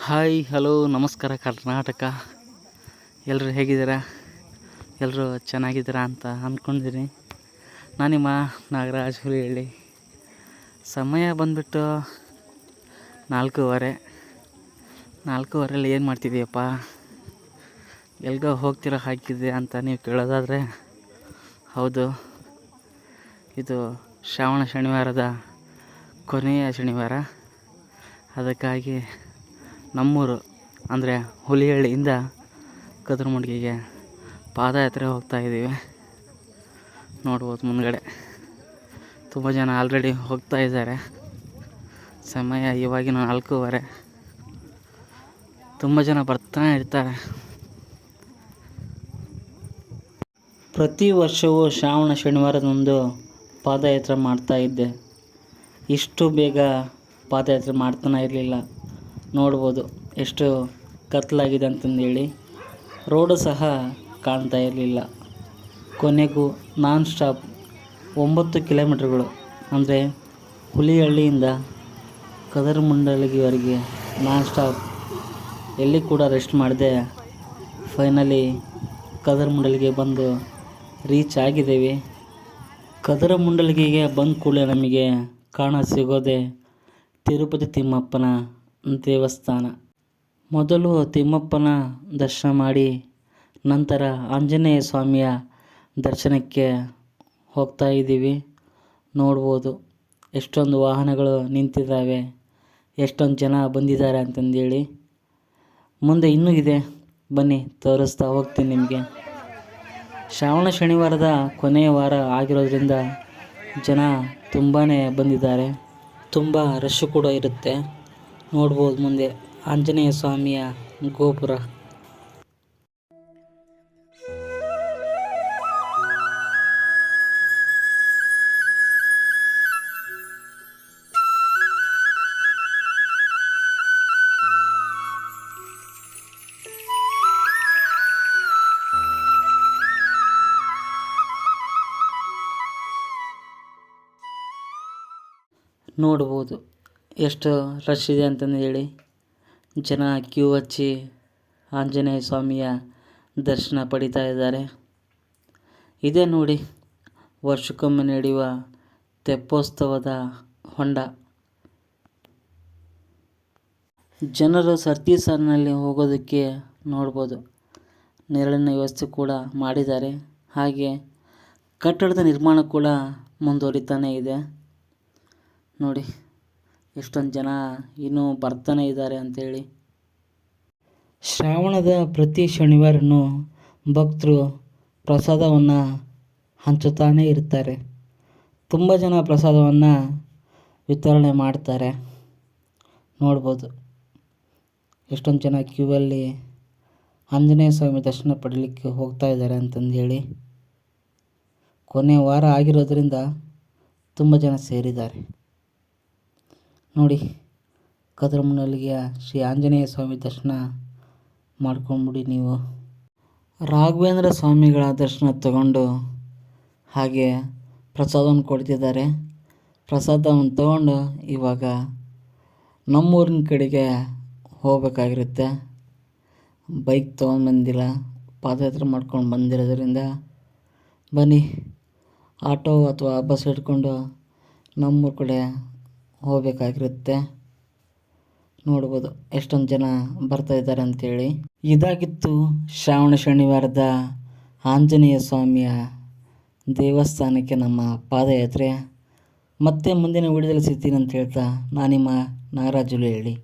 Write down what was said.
Hi hello ನಮಸ್ಕಾರ ಕರ್ನಾಟಕ. ಎಲ್ಲರೂ ಹೇಗಿದ್ದೀರಾ? ಎಲ್ಲರೂ ಚೆನ್ನಾಗಿದ್ದೀರಾ ಅಂತ ಅಂದ್ಕೊಂಡಿದ್ದೀನಿ. ನಾನು ನಿಮ್ಮ ನಾಗರಾಜ್ ಹುಲಿಹಳ್ಳಿ. ಸಮಯ ಬಂದುಬಿಟ್ಟು 4:15. 4:15 ಏನು ಮಾಡ್ತಿದ್ದೀಯಪ್ಪ, ಎಲ್ಗೋ ಹೋಗ್ತಿರೋ ಹಾಕಿದೆ ಅಂತ ನೀವು ಕೇಳೋದಾದರೆ, ಹೌದು, ಇದು ಶ್ರಾವಣ ಶನಿವಾರದ ಕೊನೆಯ ಶನಿವಾರ. ಅದಕ್ಕಾಗಿ ನಮ್ಮೂರು ಅಂದರೆ ಹುಲಿಹಳ್ಳಿಯಿಂದ ಕದ್ರಮುಂಡಿಗೆ ಪಾದಯಾತ್ರೆ ಹೋಗ್ತಾಯಿದ್ದೀವಿ. ನೋಡ್ಬೋದು ಮುಂದ್ಗಡೆ ತುಂಬ ಜನ ಆಲ್ರೆಡಿ ಹೋಗ್ತಾ ಇದ್ದಾರೆ. ಸಮಯ ಇವಾಗಿನ 4:15. ತುಂಬ ಜನ ಬರ್ತಾನೆ ಇರ್ತಾರೆ. ಪ್ರತಿ ವರ್ಷವೂ ಶ್ರಾವಣ ಶನಿವಾರದಂದು ಪಾದಯಾತ್ರೆ ಮಾಡ್ತಾಯಿದ್ದೆ. ಇಷ್ಟು ಬೇಗ ಪಾದಯಾತ್ರೆ ಮಾಡ್ತಾನೆ ಇರಲಿಲ್ಲ. ನೋಡ್ಬೋದು ಎಷ್ಟು ಕತ್ತಲಾಗಿದೆ ಅಂತಂದೇಳಿ. ರೋಡು ಸಹ ಕಾಣ್ತಾ ಇರಲಿಲ್ಲ. ಕೊನೆಗೂ ನಾನ್ ಸ್ಟಾಪ್ 9 ಕಿಲೋಮೀಟ್ರ್ಗಳು ಅಂದರೆ ಹುಲಿಹಳ್ಳಿಯಿಂದ ಕದರಮುಂಡಲಗಿವರೆಗೆ ನಾನ್ ಸ್ಟಾಪ್, ಎಲ್ಲಿ ಕೂಡ ರೆಸ್ಟ್ ಮಾಡದೆ ಫೈನಲಿ ಕದರಮುಂಡಲಿಗೆ ಬಂದು ರೀಚ್ ಆಗಿದ್ದೇವೆ. ಕದರಮುಂಡಲಗಿಗೆ ಬಂದ ಕೂಡಲೇ ನಮಗೆ ಕಾಣ ಸಿಗೋದೆ ತಿರುಪತಿ ತಿಮ್ಮಪ್ಪನ ದೇವಸ್ಥಾನ. ಮೊದಲು ತಿಮ್ಮಪ್ಪನ ದರ್ಶನ ಮಾಡಿ ನಂತರ ಆಂಜನೇಯ ಸ್ವಾಮಿಯ ದರ್ಶನಕ್ಕೆ ಹೋಗ್ತಾ ಇದ್ದೀವಿ. ನೋಡ್ಬೋದು ಎಷ್ಟೊಂದು ವಾಹನಗಳು ನಿಂತಿದ್ದಾವೆ, ಎಷ್ಟೊಂದು ಜನ ಬಂದಿದ್ದಾರೆ ಅಂತಂದೇಳಿ. ಮುಂದೆ ಇನ್ನೂ ಇದೆ, ಬನ್ನಿ ತೋರಿಸ್ತಾ ಹೋಗ್ತೀನಿ ನಿಮಗೆ. ಶ್ರಾವಣ ಶನಿವಾರದ ಕೊನೆಯ ವಾರ ಆಗಿರೋದ್ರಿಂದ ಜನ ತುಂಬಾ ಬಂದಿದ್ದಾರೆ. ತುಂಬ ರಶ್ ಕೂಡ ಇರುತ್ತೆ. ನೋಡ್ಬೋದು ಮುಂದೆ ಆಂಜನೇಯ ಸ್ವಾಮಿಯ ಗೋಪುರ. ನೋಡ್ಬೋದು ಎಷ್ಟು ರಶ್ ಇದೆ ಅಂತಂದು ಹೇಳಿ. ಜನ ಕ್ಯೂ ಹಚ್ಚಿ ಆಂಜನೇಯ ಸ್ವಾಮಿಯ ದರ್ಶನ ಪಡಿತಾ ಇದ್ದಾರೆ. ಇದೇ ನೋಡಿ ವರ್ಷಕ್ಕೊಮ್ಮೆ ನಡೆಯುವ ತೆಪ್ಪೋತ್ಸವದ ಹೊಂಡ. ಜನರು ಸರತಿ ಸಾಲಿನಲ್ಲಿ ಹೋಗೋದಕ್ಕೆ ನೋಡ್ಬೋದು ನೆರಳಿನ ವ್ಯವಸ್ಥೆ ಕೂಡ ಮಾಡಿದ್ದಾರೆ. ಹಾಗೆ ಕಟ್ಟಡದ ನಿರ್ಮಾಣ ಕೂಡ ಮುಂದುವರಿತಾನೇ ಇದೆ. ನೋಡಿ ಎಷ್ಟೊಂದು ಜನ ಇನ್ನೂ ಬರ್ತಾನೆ ಇದ್ದಾರೆ ಅಂಥೇಳಿ. ಶ್ರಾವಣದ ಪ್ರತಿ ಶನಿವಾರನೂ ಭಕ್ತರು ಪ್ರಸಾದವನ್ನು ಹಂಚುತ್ತಾನೇ ಇರ್ತಾರೆ. ತುಂಬ ಜನ ಪ್ರಸಾದವನ್ನು ವಿತರಣೆ ಮಾಡ್ತಾರೆ. ನೋಡ್ಬೋದು ಎಷ್ಟೊಂದು ಜನ ಕ್ಯೂವಲ್ಲಿ ಆಂಜನೇಯ ಸ್ವಾಮಿ ದರ್ಶನ ಪಡೀಲಿಕ್ಕೆ ಹೋಗ್ತಾ ಇದ್ದಾರೆ ಅಂತಂದೇಳಿ. ಕೊನೆಯ ವಾರ ಆಗಿರೋದ್ರಿಂದ ತುಂಬ ಜನ ಸೇರಿದ್ದಾರೆ. ನೋಡಿ ಕದರಮುಂಡಲಗಿಯ ಶ್ರೀ ಆಂಜನೇಯ ಸ್ವಾಮಿ ದರ್ಶನ ಮಾಡ್ಕೊಂಬಿಡಿ ನೀವು. ರಾಘವೇಂದ್ರ ಸ್ವಾಮಿಗಳ ದರ್ಶನ ತಗೊಂಡು ಹಾಗೆ ಪ್ರಸಾದವನ್ನು ಕೊಡ್ತಿದ್ದಾರೆ. ಪ್ರಸಾದವನ್ನು ತಗೊಂಡು ಇವಾಗ ನಮ್ಮೂರಿನ ಕಡೆಗೆ ಹೋಗಬೇಕಾಗಿರುತ್ತೆ. ಬೈಕ್ ತೊಗೊಂಡು ಬಂದಿಲ್ಲ, ಪಾದಯಾತ್ರೆ ಮಾಡ್ಕೊಂಡು ಬಂದಿರೋದ್ರಿಂದ ಬನ್ನಿ ಆಟೋ ಅಥವಾ ಬಸ್ ಹಿಡ್ಕೊಂಡು ನಮ್ಮೂರ ಕಡೆ ಹೋಗಬೇಕಾಗಿರುತ್ತೆ. ನೋಡ್ಬೋದು ಎಷ್ಟೊಂದು ಜನ ಬರ್ತಾ ಇದ್ದಾರೆ ಅಂಥೇಳಿ. ಇದಾಗಿತ್ತು ಶ್ರಾವಣ ಶನಿವಾರದ ಆಂಜನೇಯ ಸ್ವಾಮಿಯ ದೇವಸ್ಥಾನಕ್ಕೆ ನಮ್ಮ ಪಾದಯಾತ್ರೆ. ಮತ್ತೆ ಮುಂದಿನ ವಿಡಿಯೋದಲ್ಲಿ ಸಿಗ್ತೀನಿ ಅಂತ ಹೇಳ್ತಾ ನಾನು ನಿಮ್ಮ ನಾಗರಾಜ್ ಹುಲಿಹಳ್ಳಿ.